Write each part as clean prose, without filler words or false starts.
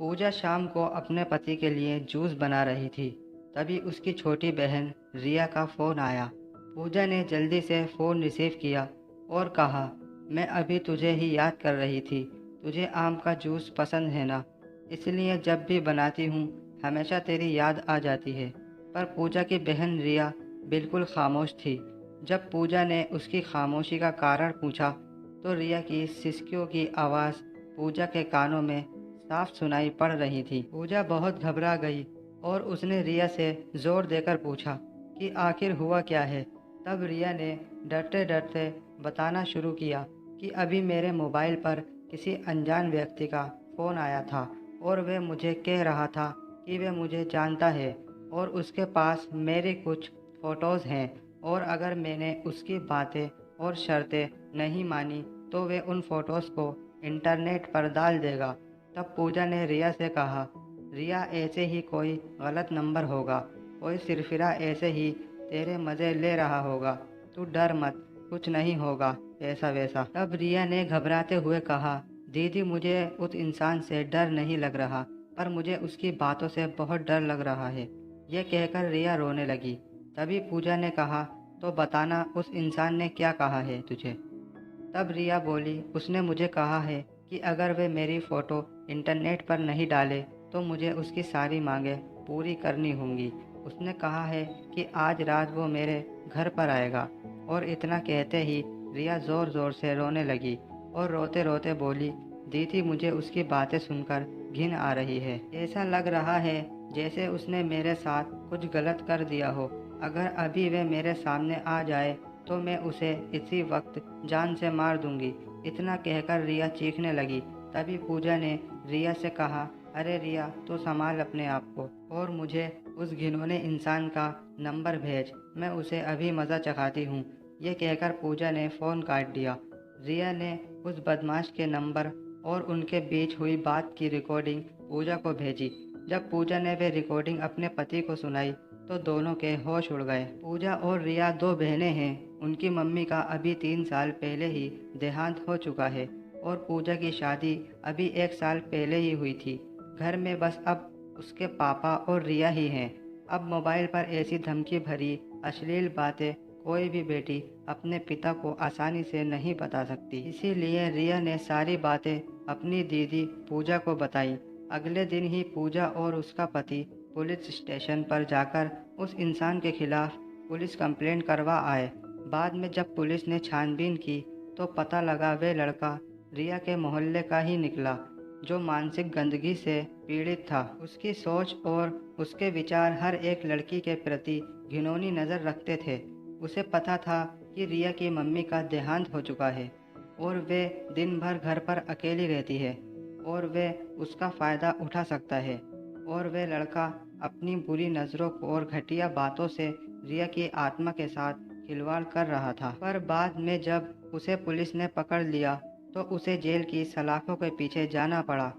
पूजा शाम को अपने पति के लिए जूस बना रही थी। तभी उसकी छोटी बहन रिया का फ़ोन आया। पूजा ने जल्दी से फ़ोन रिसीव किया और कहा, मैं अभी तुझे ही याद कर रही थी। तुझे आम का जूस पसंद है ना, इसलिए जब भी बनाती हूँ हमेशा तेरी याद आ जाती है। पर पूजा की बहन रिया बिल्कुल खामोश थी। जब पूजा ने उसकी खामोशी का कारण पूछा तो रिया की सिसकियों की आवाज़ पूजा के कानों में साफ सुनाई पड़ रही थी। पूजा बहुत घबरा गई और उसने रिया से जोर देकर पूछा कि आखिर हुआ क्या है। तब रिया ने डरते डरते बताना शुरू किया कि अभी मेरे मोबाइल पर किसी अनजान व्यक्ति का फ़ोन आया था और वह मुझे कह रहा था कि वह मुझे जानता है और उसके पास मेरी कुछ फ़ोटोज़ हैं और अगर मैंने उसकी बातें और शर्तें नहीं मानी तो वे उन फ़ोटोज़ को इंटरनेट पर डाल देगा। तब पूजा ने रिया से कहा, रिया ऐसे ही कोई गलत नंबर होगा, कोई सिरफिरा ऐसे ही तेरे मज़े ले रहा होगा, तू डर मत, कुछ नहीं होगा ऐसा वैसा। तब रिया ने घबराते हुए कहा, दीदी मुझे उस इंसान से डर नहीं लग रहा, पर मुझे उसकी बातों से बहुत डर लग रहा है। यह कहकर रिया रोने लगी। तभी पूजा ने कहा, तो बताना उस इंसान ने क्या कहा है तुझे। तब रिया बोली, उसने मुझे कहा है कि अगर वे मेरी फ़ोटो इंटरनेट पर नहीं डाले तो मुझे उसकी सारी मांगें पूरी करनी होंगी। उसने कहा है कि आज रात वो मेरे घर पर आएगा। और इतना कहते ही रिया ज़ोर ज़ोर से रोने लगी और रोते रोते बोली, दीदी मुझे उसकी बातें सुनकर घिन आ रही है। ऐसा लग रहा है जैसे उसने मेरे साथ कुछ गलत कर दिया हो। अगर अभी वे मेरे सामने आ जाए तो मैं उसे इसी वक्त जान से मार दूंगी। इतना कहकर रिया चीखने लगी। तभी पूजा ने रिया से कहा, अरे रिया तो संभाल अपने आप को और मुझे उस घिनौने इंसान का नंबर भेज, मैं उसे अभी मज़ा चखाती हूँ। ये कहकर पूजा ने फ़ोन काट दिया। रिया ने उस बदमाश के नंबर और उनके बीच हुई बात की रिकॉर्डिंग पूजा को भेजी। जब पूजा ने वे रिकॉर्डिंग अपने पति को सुनाई तो दोनों के होश उड़ गए। पूजा और रिया दो बहनें हैं। उनकी मम्मी का अभी 3 साल पहले ही देहांत हो चुका है और पूजा की शादी अभी 1 साल पहले ही हुई थी। घर में बस अब उसके पापा और रिया ही हैं। अब मोबाइल पर ऐसी धमकी भरी अश्लील बातें कोई भी बेटी अपने पिता को आसानी से नहीं बता सकती। इसीलिए रिया ने सारी बातें अपनी दीदी पूजा को बताई। अगले दिन ही पूजा और उसका पति पुलिस स्टेशन पर जाकर उस इंसान के खिलाफ पुलिस कंप्लेंट करवा आए। बाद में जब पुलिस ने छानबीन की तो पता लगा वे लड़का रिया के मोहल्ले का ही निकला, जो मानसिक गंदगी से पीड़ित था। उसकी सोच और उसके विचार हर एक लड़की के प्रति घिनौनी नज़र रखते थे। उसे पता था कि रिया की मम्मी का देहांत हो चुका है और वे दिन भर घर पर अकेली रहती है और वे उसका फ़ायदा उठा सकता है। और वे लड़का अपनी बुरी नज़रों और घटिया बातों से रिया की आत्मा के साथ खिलवाड़ कर रहा था। पर बाद में जब उसे पुलिस ने पकड़ लिया तो उसे जेल की सलाखों के पीछे जाना पड़ा।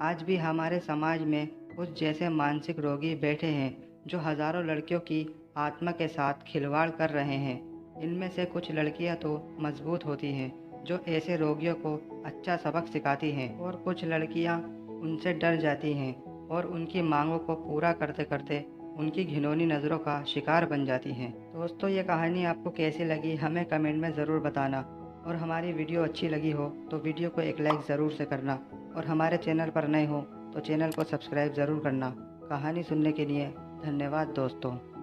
आज भी हमारे समाज में उस जैसे मानसिक रोगी बैठे हैं जो हज़ारों लड़कियों की आत्मा के साथ खिलवाड़ कर रहे हैं। इनमें से कुछ लड़कियां तो मजबूत होती हैं जो ऐसे रोगियों को अच्छा सबक सिखाती हैं और कुछ लड़कियां उनसे डर जाती हैं और उनकी मांगों को पूरा करते करते उनकी घिनौनी नज़रों का शिकार बन जाती हैं। दोस्तों, ये कहानी आपको कैसी लगी हमें कमेंट में ज़रूर बताना और हमारी वीडियो अच्छी लगी हो तो वीडियो को एक लाइक ज़रूर से करना और हमारे चैनल पर नए हो तो चैनल को सब्सक्राइब ज़रूर करना। कहानी सुनने के लिए धन्यवाद दोस्तों।